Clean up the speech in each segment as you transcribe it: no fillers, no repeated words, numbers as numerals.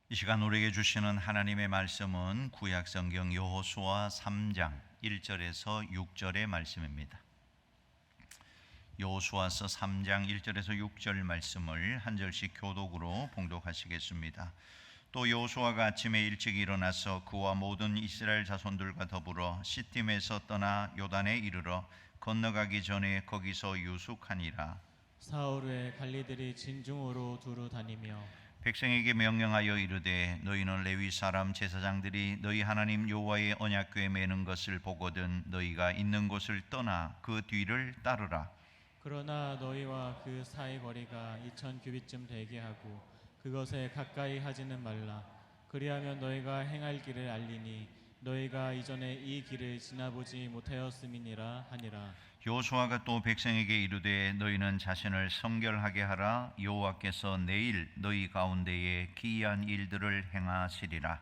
이 시간 우리에게 주시는 하나님의 말씀은 구약성경 여호수아 3장 1절에서 6절의 말씀입니다. 여호수아서 3장 1절에서 6절 말씀을 한 절씩 교독으로 봉독하시겠습니다. 또 여호수아가 아침에 일찍 일어나서 그와 모든 이스라엘 자손들과 더불어 시팀에서 떠나 요단에 이르러 건너가기 전에 거기서 유숙하니라. 사흘 후에 관리들이 진중으로 두루 다니며 백성에게 명령하여 이르되 너희는 레위 사람 제사장들이 너희 하나님 여호와의 언약궤에 매는 것을 보거든 너희가 있는 곳을 떠나 그 뒤를 따르라. 그러나 너희와 그 사이 거리가 2000 규빗쯤 되게 하고 그것에 가까이 하지는 말라. 그리하면 너희가 행할 길을 알리니 너희가 이전에 이 길을 지나보지 못하였음이니라 하니라. 여호수아가 또 백성에게 이르되 너희는 자신을 성결하게 하라. 여호와께서 내일 너희 가운데에 기이한 일들을 행하시리라.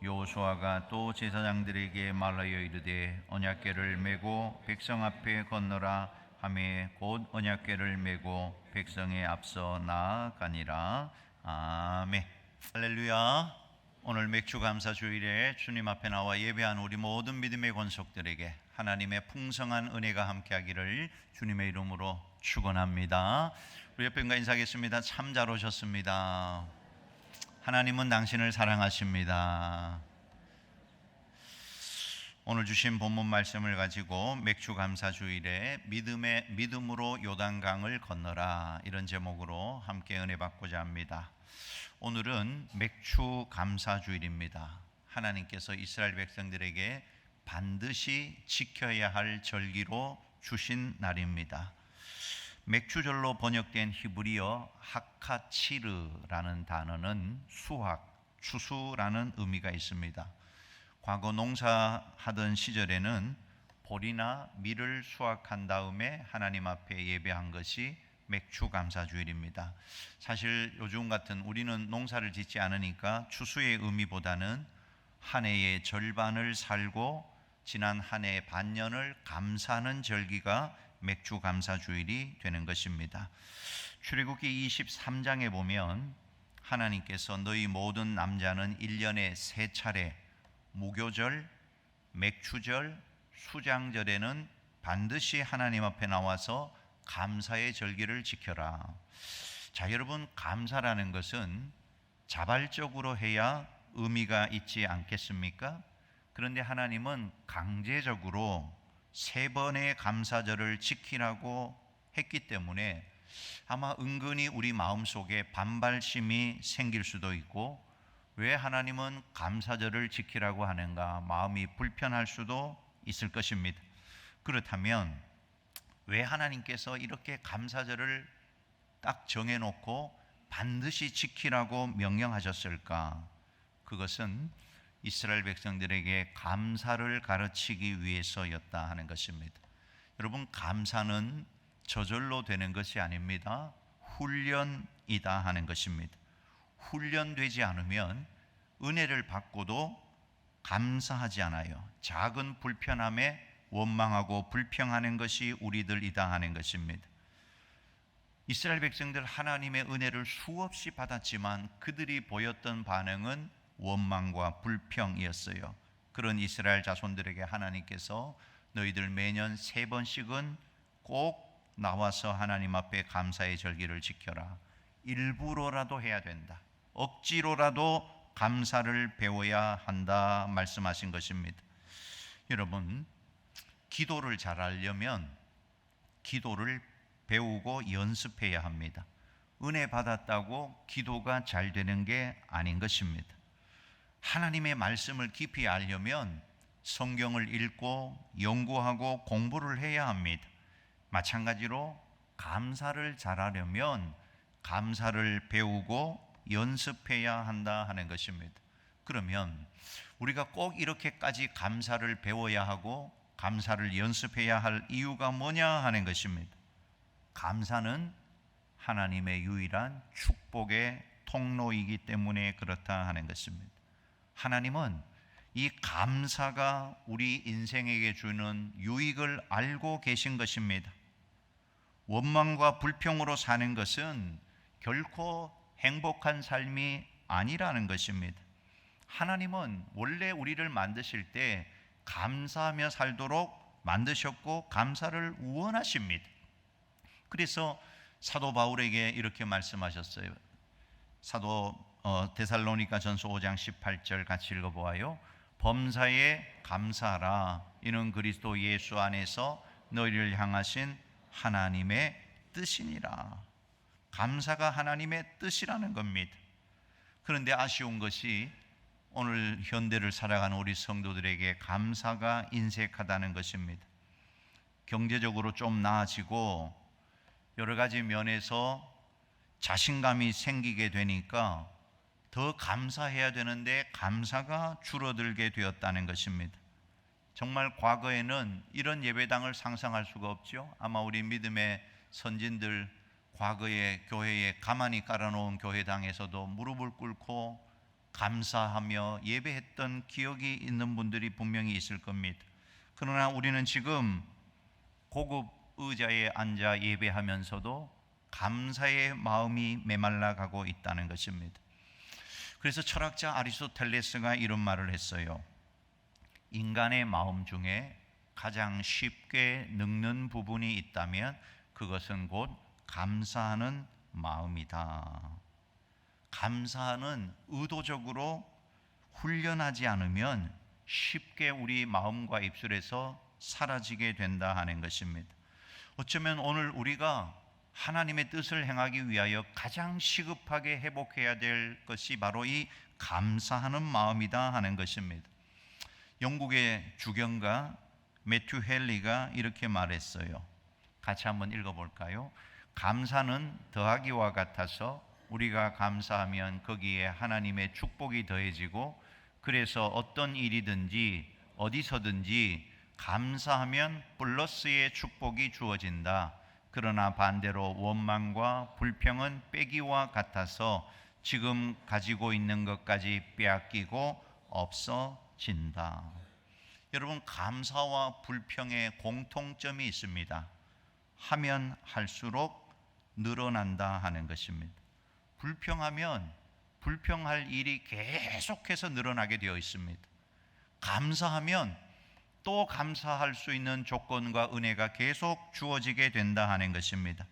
여호수아가 또 제사장들에게 말하여 이르되 언약궤를 메고 백성 앞에 건너라 하매 곧 언약궤를 메고 백성의 앞서 나아가니라. 아멘. 할렐루야. 오늘 맥주감사주일에 주님 앞에 나와 예배한 우리 모든 믿음의 권속들에게 하나님의 풍성한 은혜가 함께하기를 주님의 이름으로 축원합니다. 우리 옆에 분과 인사하겠습니다. 참 잘 오셨습니다. 하나님은 당신을 사랑하십니다. 오늘 주신 본문 말씀을 가지고 맥주감사주일에 믿음으로 요단강을 건너라, 이런 제목으로 함께 은혜 받고자 합니다. 오늘은 맥주감사주일입니다. 하나님께서 이스라엘 백성들에게 반드시 지켜야 할 절기로 주신 날입니다. 맥주절로 번역된 히브리어 하카치르라는 단어는 수확, 추수라는 의미가 있습니다. 과거 농사하던 시절에는 보리나 밀을 수확한 다음에 하나님 앞에 예배한 것이 맥주감사주일입니다. 사실 요즘 같은 우리는 농사를 짓지 않으니까 추수의 의미보다는 한 해의 절반을 살고 지난 한 해의 반년을 감사하는 절기가 맥주감사주일이 되는 것입니다. 출애굽기 23장에 보면 하나님께서 너희 모든 남자는 1년에 3차례 무교절, 맥주절, 수장절에는 반드시 하나님 앞에 나와서 감사의 절기를 지켜라. 자, 여러분, 감사라는 것은 자발적으로 해야 의미가 있지 않겠습니까? 그런데 하나님은 강제적으로 3번의 감사절을 지키라고 했기 때문에 아마 은근히 우리 마음속에 반발심이 생길 수도 있고, 왜 하나님은 감사절을 지키라고 하는가 마음이 불편할 수도 있을 것입니다. 그렇다면 왜 하나님께서 이렇게 감사절을 딱 정해놓고 반드시 지키라고 명령하셨을까? 그것은 이스라엘 백성들에게 감사를 가르치기 위해서였다 하는 것입니다. 여러분, 감사는 저절로 되는 것이 아닙니다. 훈련이다 하는 것입니다. 훈련되지 않으면 은혜를 받고도 감사하지 않아요. 작은 불편함에 원망하고 불평하는 것이 우리들이다 하는 것입니다. 이스라엘 백성들 하나님의 은혜를 수없이 받았지만 그들이 보였던 반응은 원망과 불평이었어요. 그런 이스라엘 자손들에게 하나님께서 너희들 매년 3번씩은 꼭 나와서 하나님 앞에 감사의 절기를 지켜라. 일부러라도 해야 된다. 억지로라도 감사를 배워야 한다 말씀하신 것입니다. 여러분, 기도를 잘하려면 기도를 배우고 연습해야 합니다. 은혜 받았다고 기도가 잘 되는 게 아닌 것입니다. 하나님의 말씀을 깊이 알려면 성경을 읽고 연구하고 공부를 해야 합니다. 마찬가지로 감사를 잘하려면 감사를 배우고 연습해야 한다 하는 것입니다. 그러면 우리가 꼭 이렇게까지 감사를 배워야 하고 감사를 연습해야 할 이유가 뭐냐 하는 것입니다. 감사는 하나님의 유일한 축복의 통로이기 때문에 그렇다 하는 것입니다. 하나님은 이 감사가 우리 인생에게 주는 유익을 알고 계신 것입니다. 원망과 불평으로 사는 것은 결코 행복한 삶이 아니라는 것입니다. 하나님은 원래 우리를 만드실 때 감사하며 살도록 만드셨고 감사를 원하십니다. 그래서 사도 바울에게 이렇게 말씀하셨어요. 사도 데살로니가전서 5장 18절 같이 읽어보아요. 범사에 감사하라. 이는 그리스도 예수 안에서 너희를 향하신 하나님의 뜻이니라. 감사가 하나님의 뜻이라는 겁니다. 그런데 아쉬운 것이 오늘 현대를 살아가는 우리 성도들에게 감사가 인색하다는 것입니다. 경제적으로 좀 나아지고 여러 가지 면에서 자신감이 생기게 되니까 더 감사해야 되는데 감사가 줄어들게 되었다는 것입니다. 정말 과거에는 이런 예배당을 상상할 수가 없죠. 아마 우리 믿음의 선진들 과거에 교회에 가만히 깔아놓은 교회당에서도 무릎을 꿇고 감사하며 예배했던 기억이 있는 분들이 분명히 있을 겁니다. 그러나 우리는 지금 고급 의자에 앉아 예배하면서도 감사의 마음이 메말라 가고 있다는 것입니다. 그래서 철학자 아리스토텔레스가 이런 말을 했어요. 인간의 마음 중에 가장 쉽게 늙는 부분이 있다면 그것은 곧 감사하는 마음이다. 감사는 의도적으로 훈련하지 않으면 쉽게 우리 마음과 입술에서 사라지게 된다 하는 것입니다. 어쩌면 오늘 우리가 하나님의 뜻을 행하기 위하여 가장 시급하게 회복해야 될 것이 바로 이 감사하는 마음이다 하는 것입니다. 영국의 주경가 매튜 헨리가 이렇게 말했어요. 같이 한번 읽어볼까요? 감사는 더하기와 같아서 우리가 감사하면 거기에 하나님의 축복이 더해지고 그래서 어떤 일이든지 어디서든지 감사하면 플러스의 축복이 주어진다. 그러나 반대로 원망과 불평은 빼기와 같아서 지금 가지고 있는 것까지 빼앗기고 없어진다. 여러분, 감사와 불평의 공통점이 있습니다. 하면 할수록 늘어난다 하는 것입니다. 불평하면 불평할 일이 계속해서 늘어나게 되어 있습니다. 감사하면 또 감사할 수 있는 조건과 은혜가 계속 주어지게 된다 하는 것입니다.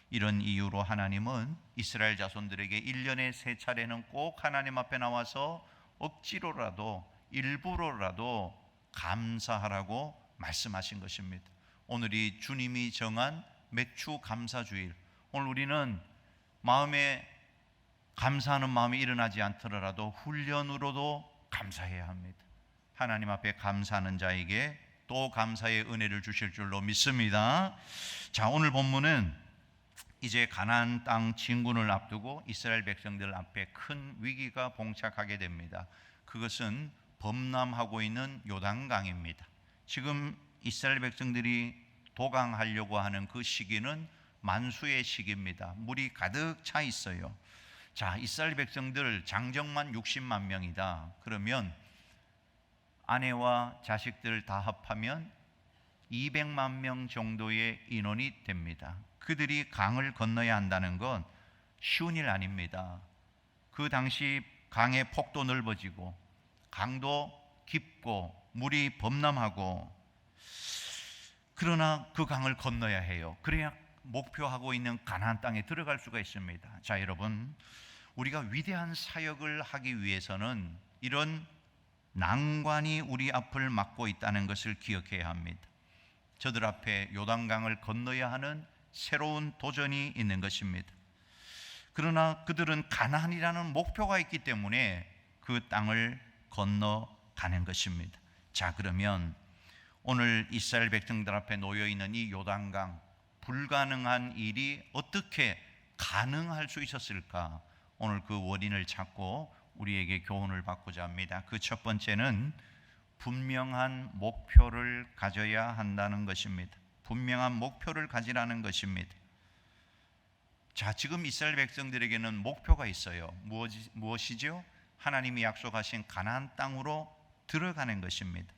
이런 이유로 하나님은 이스라엘 자손들에게 1년에 3차례는 꼭 하나님 앞에 나와서 억지로라도 일부러라도 감사하라고 말씀하신 것입니다. 오늘이 주님이 정한 맥주 감사주일. 오늘 우리는 마음에 감사하는 마음이 일어나지 않더라도 훈련으로도 감사해야 합니다. 하나님 앞에 감사하는 자에게 또 감사의 은혜를 주실 줄로 믿습니다. 자, 오늘 본문은 이제 가나안 땅 진군을 앞두고 이스라엘 백성들 앞에 큰 위기가 봉착하게 됩니다. 그것은 범람하고 있는 요단강입니다. 지금 이스라엘 백성들이 도강하려고 하는 그 시기는 만수의 시기입니다. 물이 가득 차 있어요. 자, 이스라엘 백성들 장정만 60만 명이다. 그러면 아내와 자식들 다 합하면 200만 명 정도의 인원이 됩니다. 그들이 강을 건너야 한다는 건 쉬운 일 아닙니다. 그 당시 강의 폭도 넓어지고 강도 깊고 물이 범람하고, 그러나 그 강을 건너야 해요. 그래야 목표하고 있는 가나안 땅에 들어갈 수가 있습니다. 자, 여러분, 우리가 위대한 사역을 하기 위해서는 이런 난관이 우리 앞을 막고 있다는 것을 기억해야 합니다. 저들 앞에 요단강을 건너야 하는 새로운 도전이 있는 것입니다. 그러나 그들은 가나안이라는 목표가 있기 때문에 그 땅을 건너가는 것입니다. 자, 그러면 오늘 이스라엘 백성들 앞에 놓여 있는 이 요단강, 불가능한 일이 어떻게 가능할 수 있었을까? 오늘 그 원인을 찾고 우리에게 교훈을 받고자 합니다. 그 첫 번째는 분명한 목표를 가져야 한다는 것입니다. 분명한 목표를 가지라는 것입니다. 자, 지금 이스라엘 백성들에게는 목표가 있어요. 무엇이죠? 하나님이 약속하신 가나안 땅으로 들어가는 것입니다.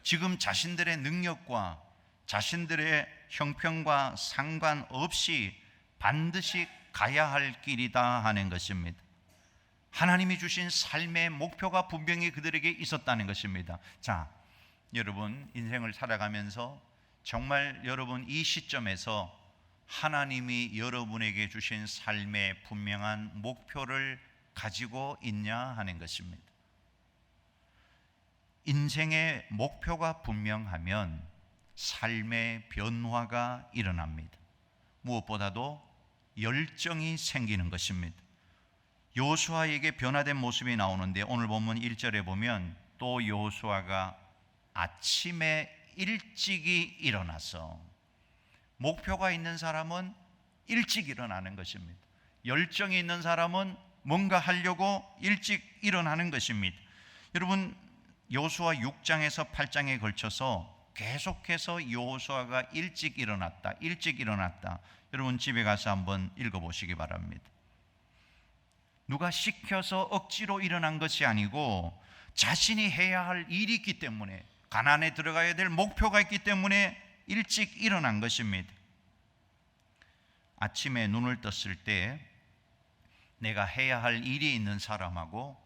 지금 자신들의 능력과 자신들의 형편과 상관없이 반드시 가야 할 길이다 하는 것입니다. 하나님이 주신 삶의 목표가 분명히 그들에게 있었다는 것입니다. 자, 여러분 인생을 살아가면서 정말 여러분 이 시점에서 하나님이 여러분에게 주신 삶의 분명한 목표를 가지고 있냐 하는 것입니다. 인생의 목표가 분명하면 삶의 변화가 일어납니다. 무엇보다도 열정이 생기는 것입니다. 여호수아에게 변화된 모습이 나오는데 오늘 본문 1절에 보면 또 여호수아가 아침에 일찍이 일어나서, 목표가 있는 사람은 일찍 일어나는 것입니다. 열정이 있는 사람은 뭔가 하려고 일찍 일어나는 것입니다. 여러분 여호수아 6장에서 8장에 걸쳐서 계속해서 여호수아가 일찍 일어났다. 여러분 집에 가서 한번 읽어보시기 바랍니다. 누가 시켜서 억지로 일어난 것이 아니고 자신이 해야 할 일이 있기 때문에, 가나안에 들어가야 될 목표가 있기 때문에 일찍 일어난 것입니다. 아침에 눈을 떴을 때 내가 해야 할 일이 있는 사람하고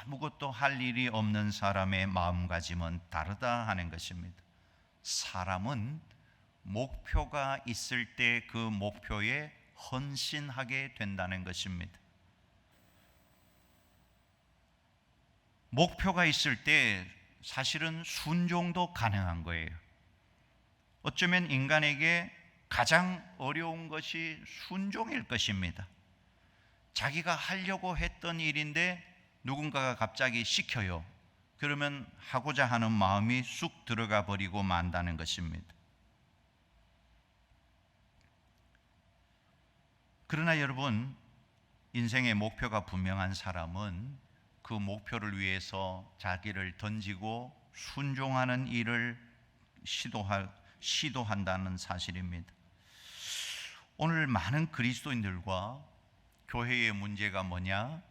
아무것도 할 일이 없는 사람의 마음가짐은 다르다 하는 것입니다. 사람은 목표가 있을 때 그 목표에 헌신하게 된다는 것입니다. 목표가 있을 때 사실은 순종도 가능한 거예요. 어쩌면 인간에게 가장 어려운 것이 순종일 것입니다. 자기가 하려고 했던 일인데 누군가가 갑자기 시켜요. 그러면 하고자 하는 마음이 쑥 들어가 버리고 만다는 것입니다. 그러나 여러분, 인생의 목표가 분명한 사람은 그 목표를 위해서 자기를 던지고 순종하는 일을 시도한다는 사실입니다. 오늘 많은 그리스도인들과 교회의 문제가 뭐냐?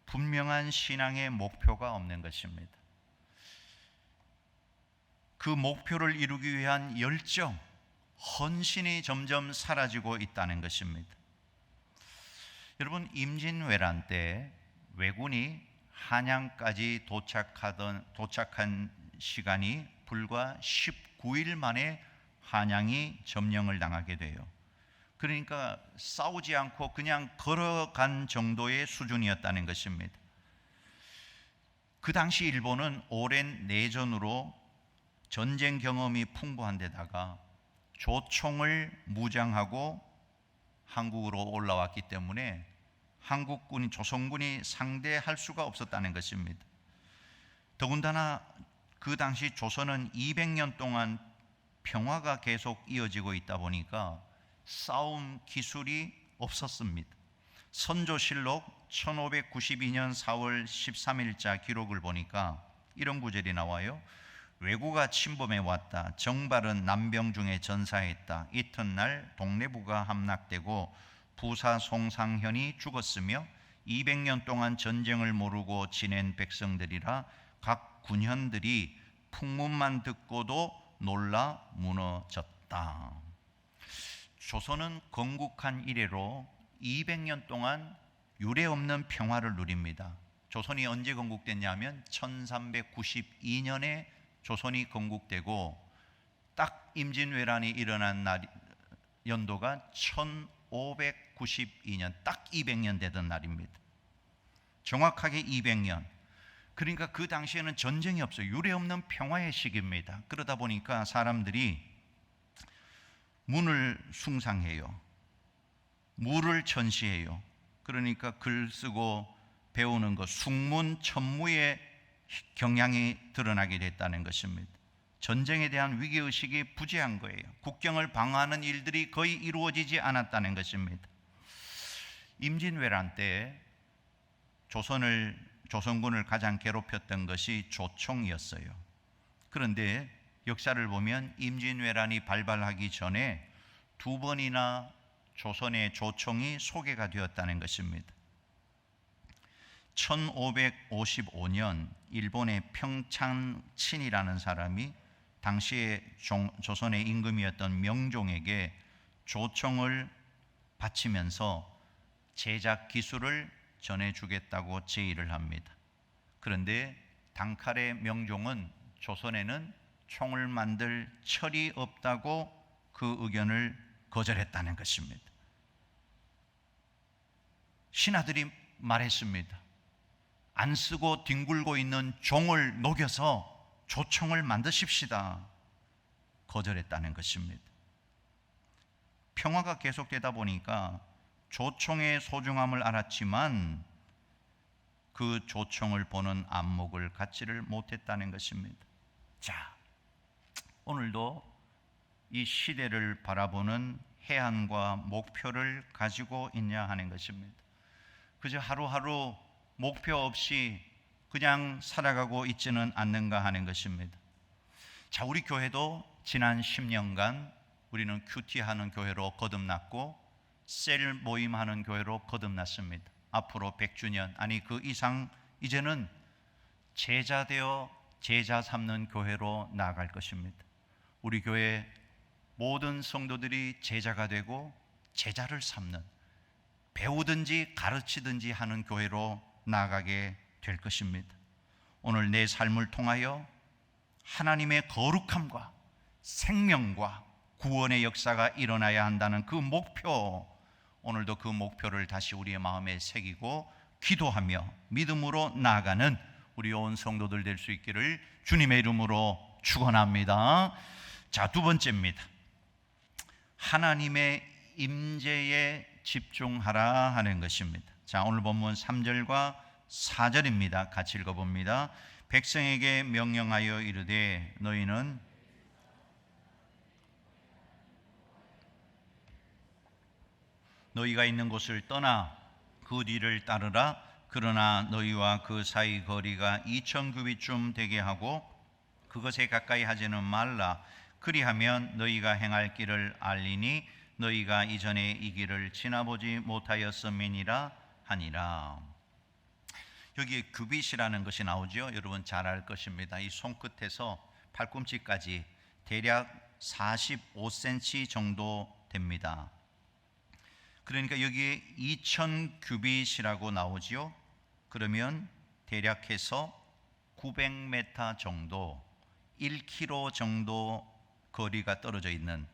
분명한 신앙의 목표가 없는 것입니다. 그 목표를 이루기 위한 열정, 헌신이 점점 사라지고 있다는 것입니다. 여러분, 임진왜란 때 왜군이 한양까지 도착한 시간이 불과 19일 만에 한양이 점령을 당하게 돼요. 그러니까 싸우지 않고 그냥 걸어간 정도의 수준이었다는 것입니다. 그 당시 일본은 오랜 내전으로 전쟁 경험이 풍부한 데다가 조총을 무장하고 한국으로 올라왔기 때문에 한국군이, 조선군이 상대할 수가 없었다는 것입니다. 더군다나 그 당시 조선은 200년 동안 평화가 계속 이어지고 있다 보니까 싸움 기술이 없었습니다. 선조실록 1592년 4월 13일자 기록을 보니까 이런 구절이 나와요. 왜구가 침범해 왔다. 정발은 남병중에 전사했다. 이튿날 동래부가 함락되고 부사 송상현이 죽었으며 200년 동안 전쟁을 모르고 지낸 백성들이라 각 군현들이 풍문만 듣고도 놀라 무너졌다. 조선은 건국한 이래로 200년 동안 유례없는 평화를 누립니다. 조선이 언제 건국됐냐면 1392년에 조선이 건국되고 딱 임진왜란이 일어난 연도가 1592년, 딱 200년 되던 날입니다. 정확하게 200년. 그러니까 그 당시에는 전쟁이 없어요. 유례없는 평화의 시기입니다. 그러다 보니까 사람들이 문을 숭상해요. 무를 전시해요. 그러니까 글 쓰고 배우는 것, 숙문, 천무의 경향이 드러나게 됐다는 것입니다. 전쟁에 대한 위기의식이 부재한 거예요. 국경을 방어하는 일들이 거의 이루어지지 않았다는 것입니다. 임진왜란 때 조선군을 가장 괴롭혔던 것이 조총이었어요. 그런데 역사를 보면 임진왜란이 발발하기 전에 2번이나 조선의 조총이 소개가 되었다는 것입니다. 1555년 일본의 평창친이라는 사람이 당시에 조선의 임금이었던 명종에게 조총을 바치면서 제작 기술을 전해주겠다고 제의를 합니다. 그런데 단칼의 명종은 조선에는 총을 만들 철이 없다고 그 의견을 거절했다는 것입니다. 신하들이 말했습니다. 안 쓰고 뒹굴고 있는 종을 녹여서 조총을 만드십시다. 거절했다는 것입니다. 평화가 계속되다 보니까 조총의 소중함을 알았지만 그 조총을 보는 안목을 갖지를 못했다는 것입니다. 자, 오늘도 이 시대를 바라보는 해안과 목표를 가지고 있냐 하는 것입니다. 그저 하루하루 목표 없이 그냥 살아가고 있지는 않는가 하는 것입니다. 자, 우리 교회도 지난 10년간 우리는 큐티하는 교회로 거듭났고 셀 모임하는 교회로 거듭났습니다. 앞으로 100주년 아니 그 이상 이제는 제자 되어 제자 삼는 교회로 나아갈 것입니다. 우리 교회 모든 성도들이 제자가 되고 제자를 삼는, 배우든지 가르치든지 하는 교회로 나아가게 될 것입니다. 오늘 내 삶을 통하여 하나님의 거룩함과 생명과 구원의 역사가 일어나야 한다는 그 목표, 오늘도 그 목표를 다시 우리의 마음에 새기고 기도하며 믿음으로 나아가는 우리 온 성도들 될 수 있기를 주님의 이름으로 축원합니다. 자, 두 번째입니다. 하나님의 임재에 집중하라 하는 것입니다. 자, 오늘 본문 3절과 4절입니다. 같이 읽어봅니다. 백성에게 명령하여 이르되 너희는 너희가 있는 곳을 떠나 그 뒤를 따르라. 그러나 너희와 그 사이 거리가 2000규빗쯤 되게 하고 그것에 가까이 하지는 말라. 그리하면 너희가 행할 길을 알리니 너희가 이전에 이 길을 지나보지 못하였음이니라 하니라. 여기에 규빗이라는 것이 나오죠. 여러분 잘 알 것입니다. 이 손끝에서 팔꿈치까지 대략 45cm 정도 됩니다. 그러니까 여기에 2000규빗이라고 나오지요. 그러면 대략해서 900m 정도, 1km 정도 거리가 떨어져 있는,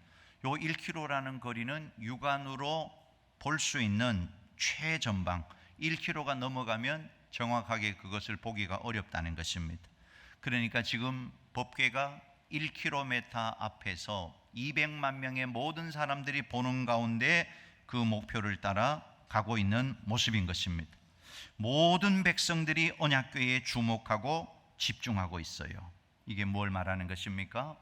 요 1km라는 거리는 육안으로 볼 수 있는 최전방, 1km가 넘어가면 정확하게 그것을 보기가 어렵다는 것입니다. 그러니까 지금 법궤가 1km 앞에서 200만 명의 모든 사람들이 보는 가운데 그 목표를 따라 가고 있는 모습인 것입니다. 모든 백성들이 언약궤에 주목하고 집중하고 있어요. 이게 뭘 말하는 것입니까?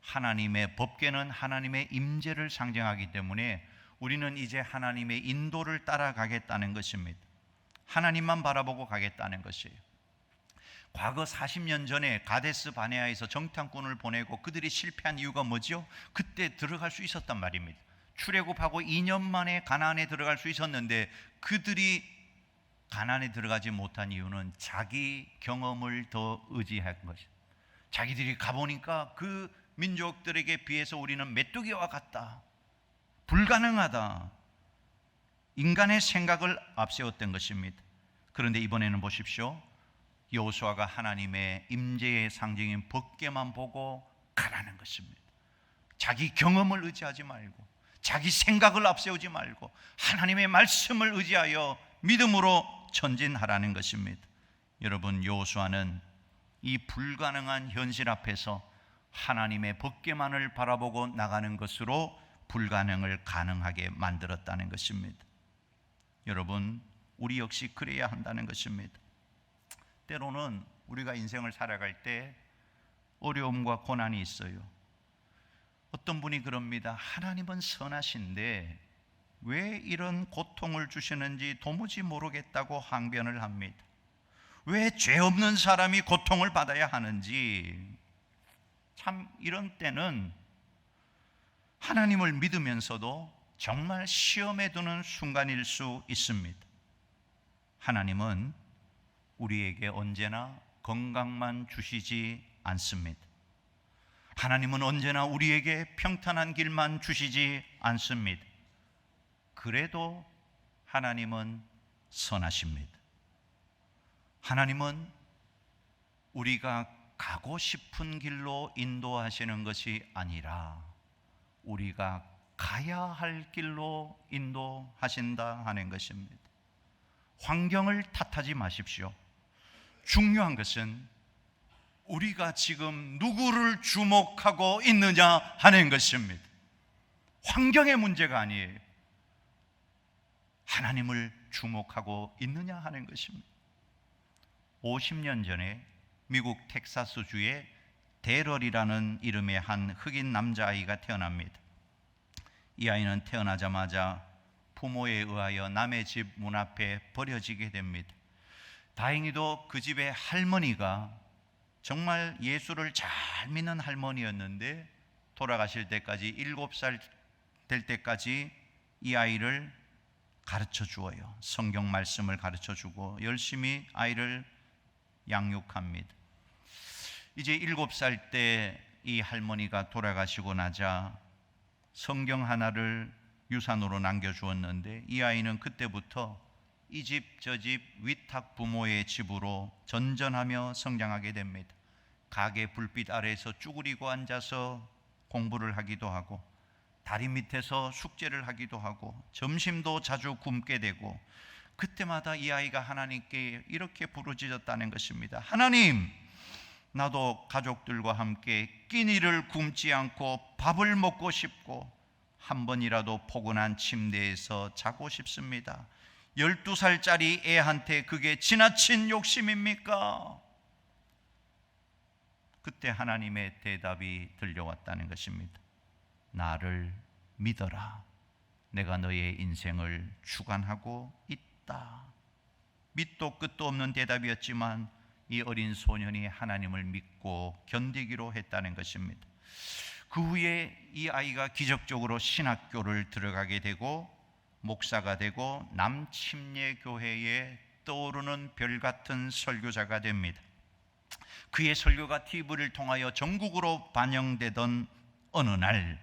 하나님의 법궤는 하나님의 임재를 상징하기 때문에 우리는 이제 하나님의 인도를 따라가겠다는 것입니다. 하나님만 바라보고 가겠다는 것이에요. 과거 40년 전에 가데스 바네아에서 정탐꾼을 보내고 그들이 실패한 이유가 뭐죠? 그때 들어갈 수 있었단 말입니다. 출애굽하고 2년 만에 가나안에 들어갈 수 있었는데 그들이 가나안에 들어가지 못한 이유는 자기 경험을 더 의지한 것이에요. 자기들이 가보니까 그 민족들에게 비해서 우리는 메뚜기와 같다, 불가능하다, 인간의 생각을 앞세웠던 것입니다. 그런데 이번에는 보십시오. 여호수아가 하나님의 임재의 상징인 법궤만 보고 가라는 것입니다. 자기 경험을 의지하지 말고, 자기 생각을 앞세우지 말고 하나님의 말씀을 의지하여 믿음으로 전진하라는 것입니다. 여러분, 여호수아는 이 불가능한 현실 앞에서 하나님의 법궤만을 바라보고 나가는 것으로 불가능을 가능하게 만들었다는 것입니다. 여러분, 우리 역시 그래야 한다는 것입니다. 때로는 우리가 인생을 살아갈 때 어려움과 고난이 있어요. 어떤 분이 그럽니다. 하나님은 선하신데 왜 이런 고통을 주시는지 도무지 모르겠다고 항변을 합니다. 왜 죄 없는 사람이 고통을 받아야 하는지. 참 이런 때는 하나님을 믿으면서도 정말 시험에 두는 순간일 수 있습니다. 하나님은 우리에게 언제나 건강만 주시지 않습니다. 하나님은 언제나 우리에게 평탄한 길만 주시지 않습니다. 그래도 하나님은 선하십니다. 하나님은 우리가 가고 싶은 길로 인도하시는 것이 아니라 우리가 가야 할 길로 인도하신다 하는 것입니다. 환경을 탓하지 마십시오. 중요한 것은 우리가 지금 누구를 주목하고 있느냐 하는 것입니다. 환경의 문제가 아니에요. 하나님을 주목하고 있느냐 하는 것입니다. 50년 전에 미국 텍사스주에 데럴이라는 이름의 한 흑인 남자아이가 태어납니다. 이 아이는 태어나자마자 부모에 의하여 남의 집 문 앞에 버려지게 됩니다. 다행히도 그 집의 할머니가 정말 예수를 잘 믿는 할머니였는데 돌아가실 때까지 7살 될 때까지 이 아이를 가르쳐 주어요. 성경 말씀을 가르쳐 주고 열심히 아이를 양육합니다. 이제 7살 때 이 할머니가 돌아가시고 나자 성경 하나를 유산으로 남겨주었는데 이 아이는 그때부터 이 집 저 집 위탁 부모의 집으로 전전하며 성장하게 됩니다. 가게 불빛 아래에서 쭈그리고 앉아서 공부를 하기도 하고 다리 밑에서 숙제를 하기도 하고 점심도 자주 굶게 되고 그때마다 이 아이가 하나님께 이렇게 부르짖었다는 것입니다. 하나님, 나도 가족들과 함께 끼니를 굶지 않고 밥을 먹고 싶고 한 번이라도 포근한 침대에서 자고 싶습니다. 12살짜리 애한테 그게 지나친 욕심입니까? 그때 하나님의 대답이 들려왔다는 것입니다. 나를 믿어라. 내가 너의 인생을 주관하고 있다. 밑도 끝도 없는 대답이었지만 이 어린 소년이 하나님을 믿고 견디기로 했다는 것입니다. 그 후에 이 아이가 기적적으로 신학교를 들어가게 되고 목사가 되고 남침례 교회에 떠오르는 별같은 설교자가 됩니다. 그의 설교가 TV를 통하여 전국으로 반영되던 어느 날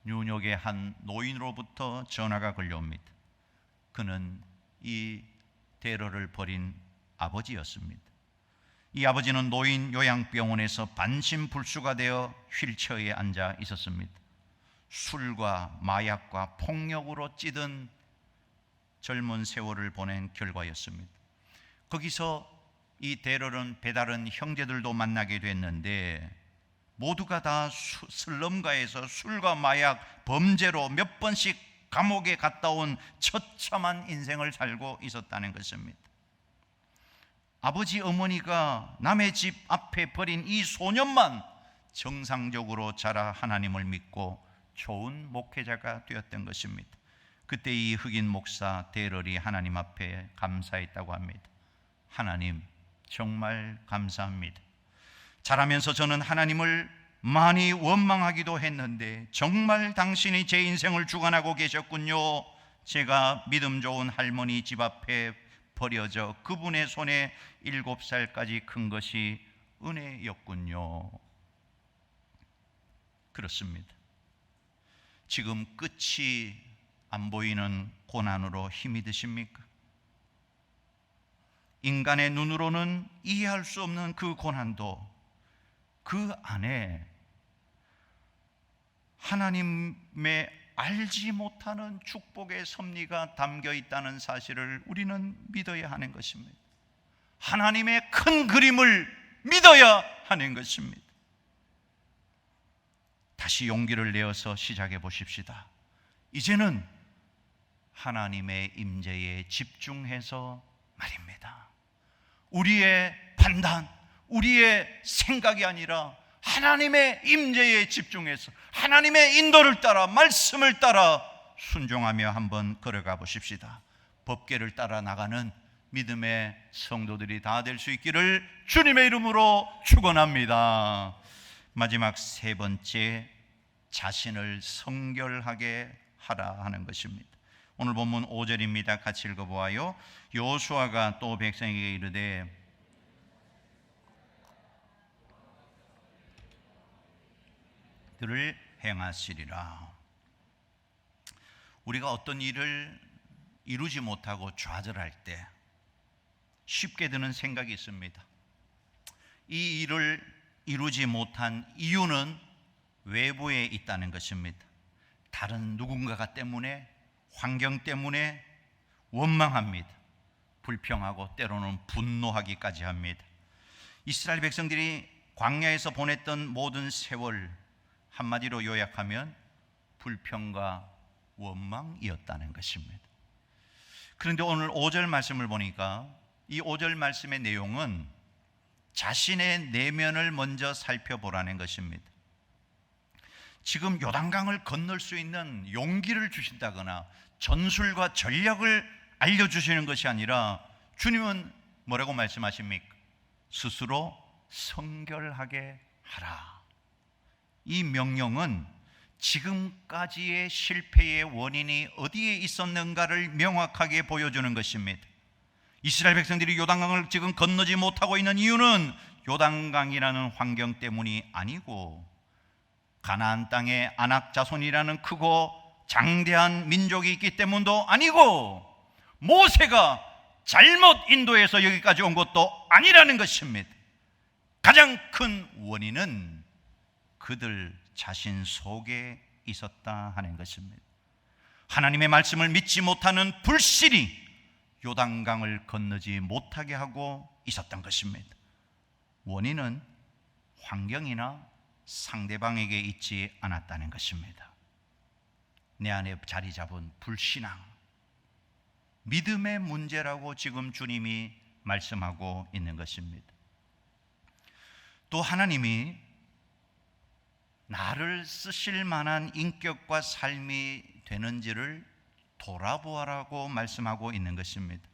뉴욕의 한 노인으로부터 전화가 걸려옵니다. 그는 이 데럴을 버린 아버지였습니다. 이 아버지는 노인 요양병원에서 반신불수가 되어 휠체어에 앉아 있었습니다. 술과 마약과 폭력으로 찌든 젊은 세월을 보낸 결과였습니다. 거기서 이 데럴은 배다른 형제들도 만나게 됐는데 모두가 다 슬럼가에서 술과 마약 범죄로 몇 번씩 감옥에 갔다 온 처참한 인생을 살고 있었다는 것입니다. 아버지 어머니가 남의 집 앞에 버린 이 소년만 정상적으로 자라 하나님을 믿고 좋은 목회자가 되었던 것입니다. 그때 이 흑인 목사 데럴이 하나님 앞에 감사했다고 합니다. 하나님, 정말 감사합니다. 자라면서 저는 하나님을 많이 원망하기도 했는데 정말 당신이 제 인생을 주관하고 계셨군요. 제가 믿음 좋은 할머니 집 앞에 버려져 그분의 손에 7살까지 큰 것이 은혜였군요. 그렇습니다. 지금 끝이 안 보이는 고난으로 힘이 드십니까? 인간의 눈으로는 이해할 수 없는 그 고난도 그 안에 하나님의 알지 못하는 축복의 섭리가 담겨 있다는 사실을 우리는 믿어야 하는 것입니다. 하나님의 큰 그림을 믿어야 하는 것입니다. 다시 용기를 내어서 시작해 보십시다. 이제는 하나님의 임재에 집중해서 말입니다. 우리의 판단, 우리의 생각이 아니라 하나님의 임재에 집중해서 하나님의 인도를 따라 말씀을 따라 순종하며 한번 걸어가 보십시다. 법궤를 따라 나가는 믿음의 성도들이 다 될 수 있기를 주님의 이름으로 축원합니다. 마지막 세 번째, 자신을 성결하게 하라 하는 것입니다. 오늘 본문 5절입니다. 같이 읽어보아요. 여호수아가 또 백성에게 이르되 들을 행하시리라. 우리가 어떤 일을 이루지 못하고 좌절할 때 쉽게 드는 생각이 있습니다. 이 일을 이루지 못한 이유는 외부에 있다는 것입니다. 다른 누군가가 때문에, 환경 때문에 원망합니다. 불평하고 때로는 분노하기까지 합니다. 이스라엘 백성들이 광야에서 보냈던 모든 세월, 한마디로 요약하면 불평과 원망이었다는 것입니다. 그런데 오늘 5절 말씀을 보니까 이 5절 말씀의 내용은 자신의 내면을 먼저 살펴보라는 것입니다. 지금 요단강을 건널 수 있는 용기를 주신다거나 전술과 전략을 알려주시는 것이 아니라 주님은 뭐라고 말씀하십니까? 스스로 성결하게 하라. 이 명령은 지금까지의 실패의 원인이 어디에 있었는가를 명확하게 보여주는 것입니다. 이스라엘 백성들이 요단강을 지금 건너지 못하고 있는 이유는 요단강이라는 환경 때문이 아니고 가나안 땅에 아낙 자손이라는 크고 장대한 민족이 있기 때문도 아니고 모세가 잘못 인도해서 여기까지 온 것도 아니라는 것입니다. 가장 큰 원인은 그들 자신 속에 있었다 하는 것입니다. 하나님의 말씀을 믿지 못하는 불신이 요단강을 건너지 못하게 하고 있었던 것입니다. 원인은 환경이나 상대방에게 있지 않았다는 것입니다. 내 안에 자리 잡은 불신앙, 믿음의 문제라고 지금 주님이 말씀하고 있는 것입니다. 또 하나님이 나를 쓰실 만한 인격과 삶이 되는지를 돌아보아라고 말씀하고 있는 것입니다.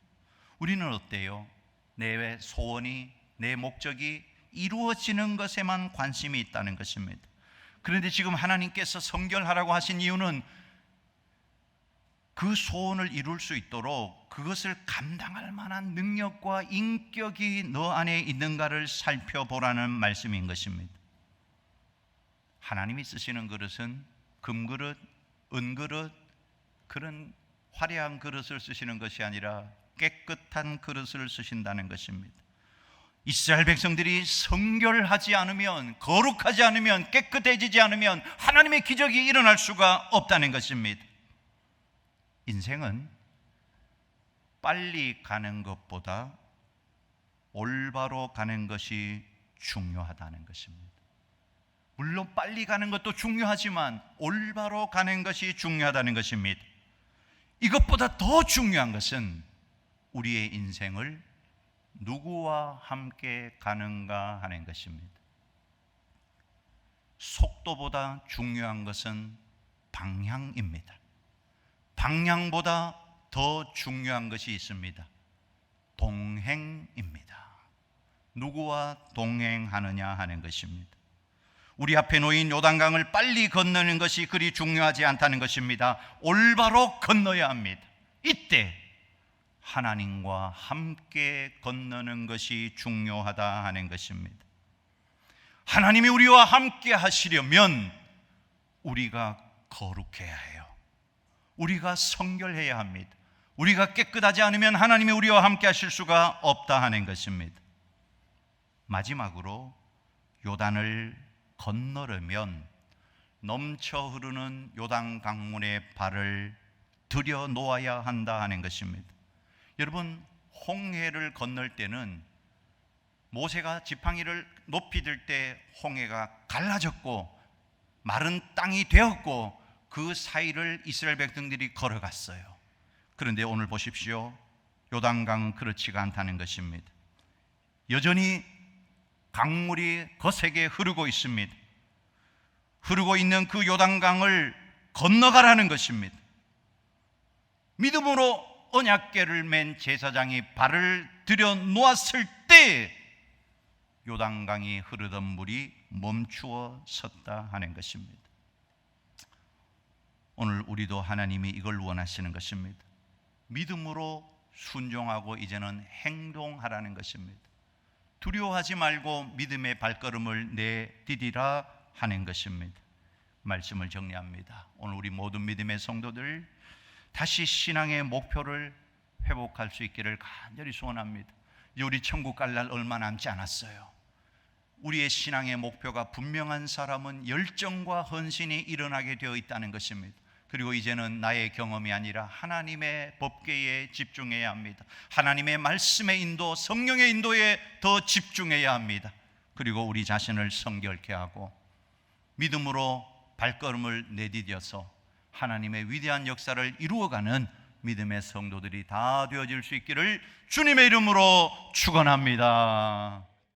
우리는 어때요? 내 소원이, 내 목적이 이루어지는 것에만 관심이 있다는 것입니다. 그런데 지금 하나님께서 성결하라고 하신 이유는 그 소원을 이룰 수 있도록 그것을 감당할 만한 능력과 인격이 너 안에 있는가를 살펴보라는 말씀인 것입니다. 하나님이 쓰시는 그릇은 금그릇, 은그릇, 그런 화려한 그릇을 쓰시는 것이 아니라 깨끗한 그릇을 쓰신다는 것입니다. 이스라엘 백성들이 성결하지 않으면, 거룩하지 않으면, 깨끗해지지 않으면 하나님의 기적이 일어날 수가 없다는 것입니다. 인생은 빨리 가는 것보다 올바로 가는 것이 중요하다는 것입니다. 물론 빨리 가는 것도 중요하지만 올바로 가는 것이 중요하다는 것입니다. 이것보다 더 중요한 것은 우리의 인생을 누구와 함께 가는가 하는 것입니다. 속도보다 중요한 것은 방향입니다. 방향보다 더 중요한 것이 있습니다. 동행입니다. 누구와 동행하느냐 하는 것입니다. 우리 앞에 놓인 요단강을 빨리 건너는 것이 그리 중요하지 않다는 것입니다. 올바로 건너야 합니다. 이때 하나님과 함께 건너는 것이 중요하다 하는 것입니다. 하나님이 우리와 함께 하시려면 우리가 거룩해야 해요. 우리가 성결해야 합니다. 우리가 깨끗하지 않으면 하나님이 우리와 함께 하실 수가 없다 하는 것입니다. 마지막으로 요단을 건너려면 넘쳐 흐르는 요단 강물에 발을 들여 놓아야 한다 하는 것입니다. 여러분, 홍해를 건널 때는 모세가 지팡이를 높이 들 때 홍해가 갈라졌고 마른 땅이 되었고 그 사이를 이스라엘 백성들이 걸어갔어요. 그런데 오늘 보십시오. 요단강은 그렇지가 않다는 것입니다. 여전히 강물이 거세게 흐르고 있습니다. 흐르고 있는 그 요단강을 건너가라는 것입니다. 믿음으로 언약궤를 맨 제사장이 발을 들여 놓았을 때 요단강이 흐르던 물이 멈추어 섰다 하는 것입니다. 오늘 우리도 하나님이 이걸 원하시는 것입니다. 믿음으로 순종하고 이제는 행동하라는 것입니다. 두려워하지 말고 믿음의 발걸음을 내디디라 하는 것입니다. 말씀을 정리합니다. 오늘 우리 모든 믿음의 성도들, 다시 신앙의 목표를 회복할 수 있기를 간절히 소원합니다. 이제 우리 천국 갈 날 얼마 남지 않았어요. 우리의 신앙의 목표가 분명한 사람은 열정과 헌신이 일어나게 되어 있다는 것입니다. 그리고 이제는 나의 경험이 아니라 하나님의 법궤에 집중해야 합니다. 하나님의 말씀의 인도, 성령의 인도에 더 집중해야 합니다. 그리고 우리 자신을 성결케 하고 믿음으로 발걸음을 내디뎌서 하나님의 위대한 역사를 이루어가는 믿음의 성도들이 다 되어질 수 있기를 주님의 이름으로 축원합니다.